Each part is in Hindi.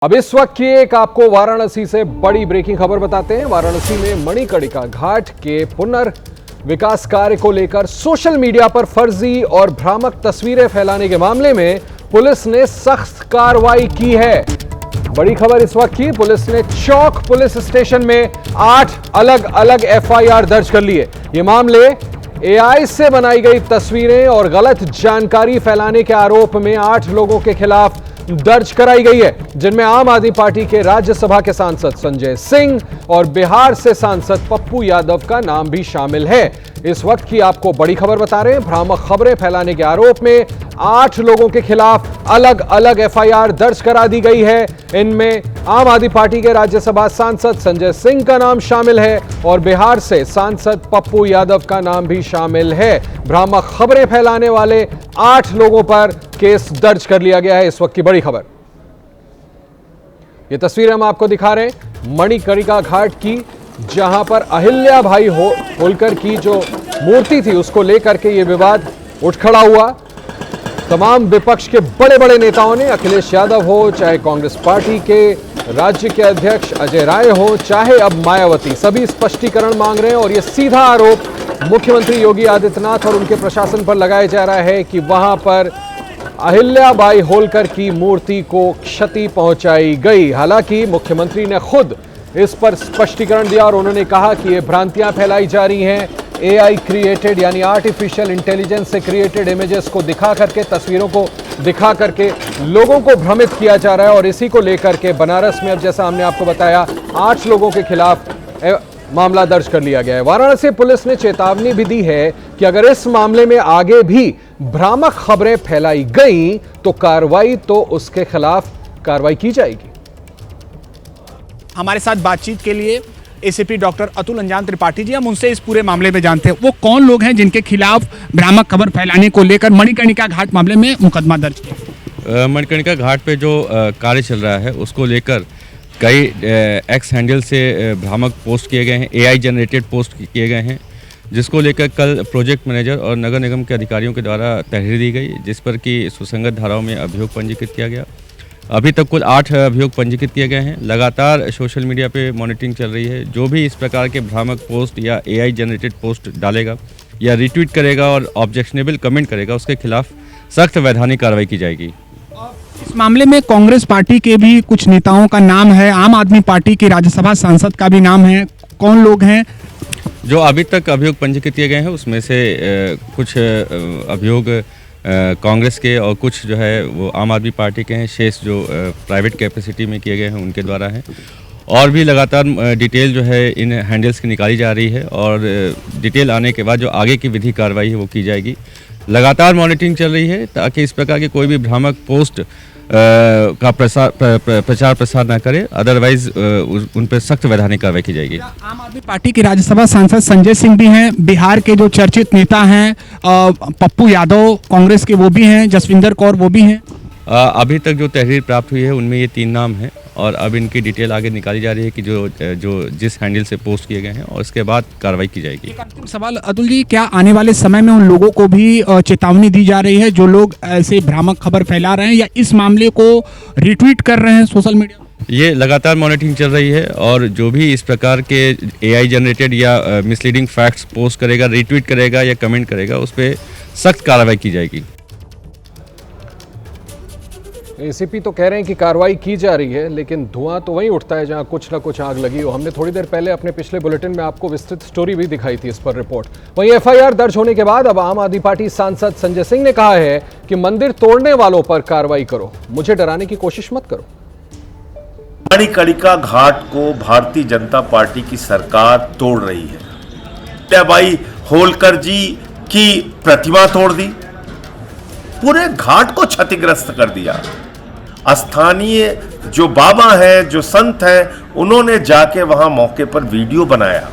अब इस वक्त की एक आपको वाराणसी से बड़ी ब्रेकिंग खबर बताते हैं। वाराणसी में मणिकर्णिका घाट के पुनर्विकास कार्य को लेकर सोशल मीडिया पर फर्जी और भ्रामक तस्वीरें फैलाने के मामले में पुलिस ने सख्त कार्रवाई की है। बड़ी खबर इस वक्त की, पुलिस ने चौक पुलिस स्टेशन में 8 अलग अलग एफआईआर दर्ज कर लिए। ये मामले एआई से बनाई गई तस्वीरें और गलत जानकारी फैलाने के आरोप में 8 लोगों के खिलाफ दर्ज कराई गई है, जिनमें आम आदमी पार्टी के राज्यसभा के सांसद संजय सिंह और बिहार से सांसद पप्पू यादव का नाम भी शामिल है। इस वक्त की आपको बड़ी खबर बता रहे हैं। भ्रामक खबरें फैलाने के आरोप में 8 लोगों के खिलाफ अलग अलग एफआईआर दर्ज करा दी गई है। इनमें आम आदमी पार्टी के राज्यसभा सांसद संजय सिंह का नाम शामिल है और बिहार से सांसद पप्पू यादव का नाम भी शामिल है। भ्रामक खबरें फैलाने वाले 8 लोगों पर केस दर्ज कर लिया गया है। इस वक्त की बड़ी खबर, ये तस्वीर हम आपको दिखा रहे हैं मणिकर्णिका घाट की, जहां पर अहिल्या भाई होलकर की जो मूर्ति थी उसको लेकर के ये विवाद उठ खड़ा हुआ। तमाम विपक्ष के बड़े बड़े नेताओं ने, अखिलेश यादव हो, चाहे कांग्रेस पार्टी के राज्य के अध्यक्ष अजय राय हो, चाहे अब मायावती, सभी स्पष्टीकरण मांग रहे हैं। और यह सीधा आरोप मुख्यमंत्री योगी आदित्यनाथ और उनके प्रशासन पर लगाया जा रहा है कि वहां पर अहिल्याबाई होलकर की मूर्ति को क्षति पहुंचाई गई। हालांकि मुख्यमंत्री ने खुद इस पर स्पष्टीकरण दिया और उन्होंने कहा कि ये भ्रांतियां फैलाई जा रही हैं। एआई क्रिएटेड यानी आर्टिफिशियल इंटेलिजेंस से क्रिएटेड इमेजेस को दिखा करके, तस्वीरों को दिखा करके लोगों को भ्रमित किया जा रहा है। और इसी को लेकर के बनारस में अब जैसा हमने आपको बताया 8 लोगों के खिलाफ मामला दर्ज कर लिया गया है। वाराणसी पुलिस ने चेतावनी भी दी है कि अगर इस मामले में आगे भी भ्रामक खबरें फैलाई गई तो उसके खिलाफ कार्रवाई की जाएगी। हमारे साथ बातचीत के लिए एसीपी डॉक्टर अतुल अंजान त्रिपाठी जी, हम उनसे इस पूरे मामले में जानते हैं वो कौन लोग हैं जिनके खिलाफ भ्रामक खबर फैलाने को लेकर मणिकर्णिका घाट मामले में मुकदमा दर्ज किया। मणिकर्णिका घाट पे जो कार्य चल रहा है उसको लेकर कई एक्स हैंडल से भ्रामक पोस्ट किए गए हैं, एआई जनरेटेड पोस्ट किए गए हैं, जिसको लेकर कल प्रोजेक्ट मैनेजर और नगर निगम के अधिकारियों के द्वारा तहरीर दी गई, जिस पर कि सुसंगत धाराओं में अभियोग पंजीकृत किया गया। अभी तक कुल 8 अभियोग पंजीकृत किए गए हैं। लगातार सोशल मीडिया पे मॉनिटरिंग चल रही है। जो भी इस प्रकार के भ्रामक पोस्ट या एआई जनरेटेड पोस्ट डालेगा या रिट्वीट करेगा और ऑब्जेक्शनेबल कमेंट करेगा, उसके खिलाफ सख्त वैधानिक कार्रवाई की जाएगी। इस मामले में कांग्रेस पार्टी के भी कुछ नेताओं का नाम है, आम आदमी पार्टी के राज्यसभा सांसद का भी नाम है। कौन लोग हैं जो अभी तक अभियोग पंजीकृत किए गए हैं? उसमें से कुछ अभियोग कांग्रेस के और कुछ जो है वो आम आदमी पार्टी के हैं। शेष जो प्राइवेट कैपेसिटी में किए गए हैं उनके द्वारा हैं। और भी लगातार डिटेल जो है इन हैंडल्स की निकाली जा रही है और डिटेल आने के बाद जो आगे की विधि कार्रवाई है वो की जाएगी। लगातार मॉनिटरिंग चल रही है ताकि इस प्रकार के कोई भी भ्रामक पोस्ट का प्रचार प्रसार ना करे, अदरवाइज उन पर सख्त वैधानिक कार्रवाई की जाएगी। आम आदमी पार्टी के राज्यसभा सांसद संजय सिंह भी हैं, बिहार के जो चर्चित नेता हैं पप्पू यादव कांग्रेस के वो भी हैं, जसविंदर कौर वो भी हैं। अभी तक जो तहरीर प्राप्त हुई है उनमें ये 3 नाम हैं और अब इनकी डिटेल आगे निकाली जा रही है कि जो जिस हैंडल से पोस्ट किए गए हैं, और इसके बाद कार्रवाई की जाएगी। एक अंतिम सवाल अतुल जी, क्या आने वाले समय में उन लोगों को भी चेतावनी दी जा रही है जो लोग ऐसे भ्रामक खबर फैला रहे हैं या इस मामले को रिट्वीट कर रहे हैं सोशल मीडिया? ये लगातार मॉनिटरिंग चल रही है और जो भी इस प्रकार के एआई जनरेटेड या मिसलीडिंग फैक्ट्स पोस्ट करेगा, रिट्वीट करेगा या कमेंट करेगा, उस पर सख्त कार्रवाई की जाएगी। एसीपी तो कह रहे हैं कि कार्रवाई की जा रही है, लेकिन धुआं तो वहीं उठता है जहां कुछ ना कुछ आग लगी हो। हमने थोड़ी देर पहले अपने पिछले बुलेटिन में आपको विस्तृत स्टोरी भी दिखाई थी इस पर रिपोर्ट। वहीं एफआईआर दर्ज होने के बाद अब आम आदमी पार्टी सांसद संजय सिंह ने कहा है कि मंदिर तोड़ने वालों पर कार्रवाई करो, मुझे डराने की कोशिश मत करो। मणिकर्णिका घाट को भारतीय जनता पार्टी की सरकार तोड़ रही है। अहिल्याबाई होलकर जी की प्रतिमा तोड़ दी, पूरे घाट को क्षतिग्रस्त कर दिया। स्थानीय जो बाबा हैं, जो संत हैं, उन्होंने जाके वहां मौके पर वीडियो बनाया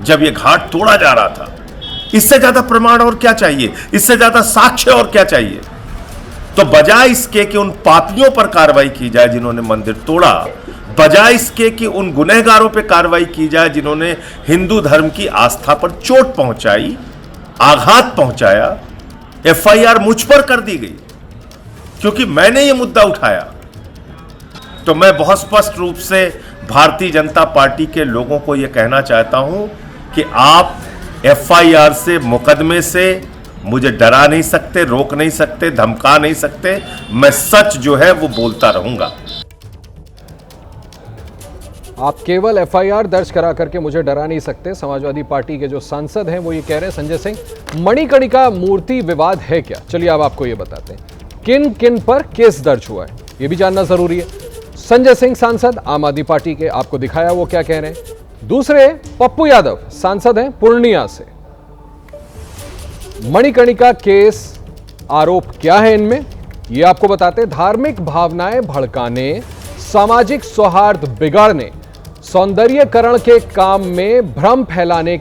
जब ये घाट तोड़ा जा रहा था। इससे ज्यादा प्रमाण और क्या चाहिए? इससे ज्यादा साक्ष्य और क्या चाहिए? तो बजाय इसके कि उन पापियों पर कार्रवाई की जाए जिन्होंने मंदिर तोड़ा, बजाय इसके कि उन गुनहगारों पर कार्रवाई की जाए जिन्होंने हिंदू धर्म की आस्था पर चोट पहुंचाई, आघात पहुंचाया, एफआईआर मुझ पर कर दी गई क्योंकि मैंने ये मुद्दा उठाया। तो मैं बहुत स्पष्ट रूप से भारतीय जनता पार्टी के लोगों को यह कहना चाहता हूं कि आप एफआईआर से, मुकदमे से मुझे डरा नहीं सकते, रोक नहीं सकते, धमका नहीं सकते। मैं सच जो है वो बोलता रहूंगा। आप केवल एफआईआर दर्ज करा करके मुझे डरा नहीं सकते। समाजवादी पार्टी के जो सांसद हैं वो ये कह रहे हैं। संजय सिंह, मणिकर्णिका मूर्ति विवाद है क्या? चलिए अब आपको ये बताते हैं किन किन पर केस दर्ज हुआ है, ये भी जानना जरूरी है। संजय सिंह सांसद आम आदमी पार्टी के, आपको दिखाया वो क्या कह रहे हैं। दूसरे पप्पू यादव सांसद हैं पूर्णिया से। मणिकर्णिका केस आरोप क्या है इनमें, ये आपको बताते। धार्मिक भावनाएं भड़काने, सामाजिक सौहार्द बिगाड़ने, सौंदर्यकरण के काम में भ्रम फैलाने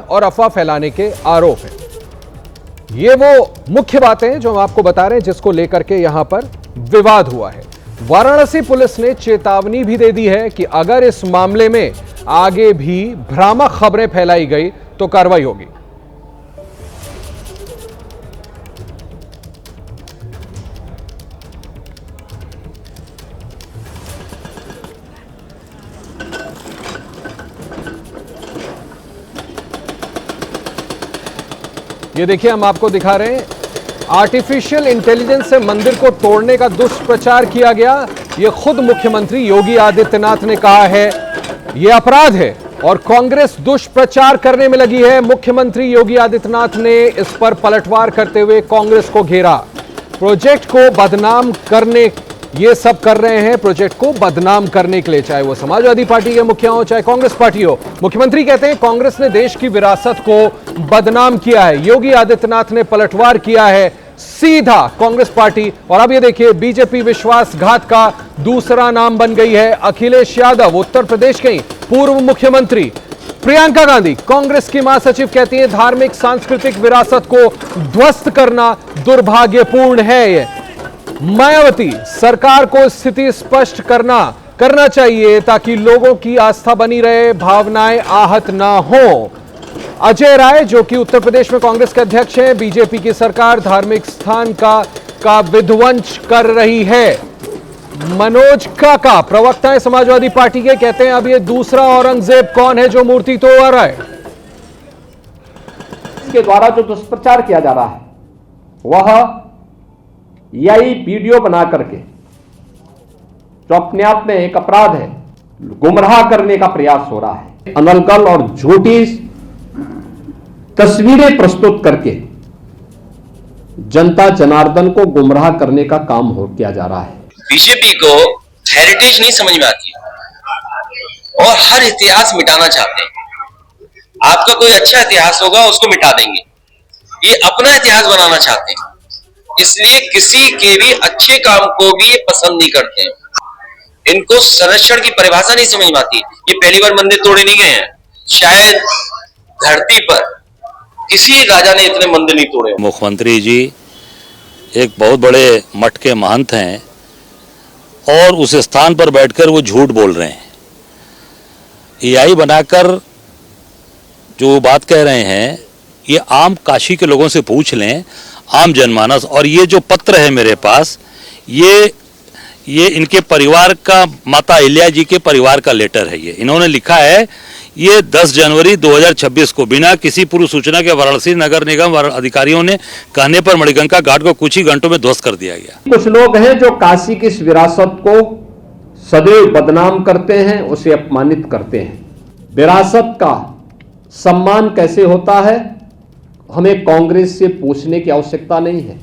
और अफवाह फैलाने के आरोप हैं। ये वो मुख्य बातें हैं जो हम आपको बता रहे हैं, जिसको लेकर के यहां पर विवाद हुआ है। वाराणसी पुलिस ने चेतावनी भी दे दी है कि अगर इस मामले में आगे भी भ्रामक खबरें फैलाई गई तो कार्रवाई होगी। ये देखिए, हम आपको दिखा रहे हैं, आर्टिफिशियल इंटेलिजेंस से मंदिर को तोड़ने का दुष्प्रचार किया गया। ये खुद मुख्यमंत्री योगी आदित्यनाथ ने कहा है ये अपराध है और कांग्रेस दुष्प्रचार करने में लगी है। मुख्यमंत्री योगी आदित्यनाथ ने इस पर पलटवार करते हुए कांग्रेस को घेरा। प्रोजेक्ट को बदनाम करने, ये सब कर रहे हैं प्रोजेक्ट को बदनाम करने के लिए, चाहे वो समाजवादी पार्टी के मुखिया हो, चाहे कांग्रेस पार्टी हो। मुख्यमंत्री कहते हैं कांग्रेस ने देश की विरासत को बदनाम किया है। योगी आदित्यनाथ ने पलटवार किया है सीधा कांग्रेस पार्टी। और अब ये देखिए, बीजेपी विश्वासघात का दूसरा नाम बन गई है अखिलेश यादव। उत्तर प्रदेश के पूर्व मुख्यमंत्री प्रियंका गांधी, कांग्रेस की महासचिव, कहती है धार्मिक सांस्कृतिक विरासत को ध्वस्त करना दुर्भाग्यपूर्ण है। मायावती, सरकार को स्थिति स्पष्ट करना चाहिए ताकि लोगों की आस्था बनी रहे, भावनाएं आहत ना हो। अजय राय, जो कि उत्तर प्रदेश में कांग्रेस के अध्यक्ष हैं, बीजेपी की सरकार धार्मिक स्थान का विध्वंस कर रही है। मनोज काका, प्रवक्ता है समाजवादी पार्टी के, कहते हैं अब ये दूसरा औरंगजेब कौन है जो मूर्ति तोड़ रहा है। इसके द्वारा जो दुष्प्रचार किया जा रहा है वह यही वीडियो बना करके, जो अपने आप में एक अपराध है, गुमराह करने का प्रयास हो रहा है। अनलगल और झूठी तस्वीरें प्रस्तुत करके जनता जनार्दन को गुमराह करने का काम किया जा रहा है। बीजेपी को हेरिटेज नहीं समझ में आती और हर इतिहास मिटाना चाहते हैं। आपका कोई अच्छा इतिहास होगा उसको मिटा देंगे, ये अपना इतिहास बनाना चाहते हैं, इसलिए किसी के भी अच्छे काम को भी ये पसंद नहीं करते हैं। इनको संरक्षण की परिभाषा नहीं समझ में आती। ये पहली बार मंदिर तोड़े नहीं गए हैं, शायद धरती पर किसी राजा ने इतने मंदिर नहीं तोड़े। मुख्यमंत्री जी एक बहुत बड़े मठ के महंत हैं और उस स्थान पर बैठकर वो झूठ बोल रहे हैं। एआई बनाकर जो बात कह रहे हैं, ये आम काशी के लोगों से पूछ लें, आम जनमानस। और ये जो पत्र है मेरे पास, ये इनके परिवार का, माता अहिल्या जी के परिवार का लेटर है। ये इन्होंने लिखा है, ये 10 जनवरी 2026 को बिना किसी पूर्व सूचना के वाराणसी नगर निगम अधिकारियों ने कहने पर मणिकर्णिका घाट को कुछ ही घंटों में ध्वस्त कर दिया गया। कुछ लोग हैं जो काशी की इस विरासत को सदैव बदनाम करते हैं, उसे अपमानित करते हैं। विरासत का सम्मान कैसे होता है, हमें कांग्रेस से पूछने की आवश्यकता नहीं है।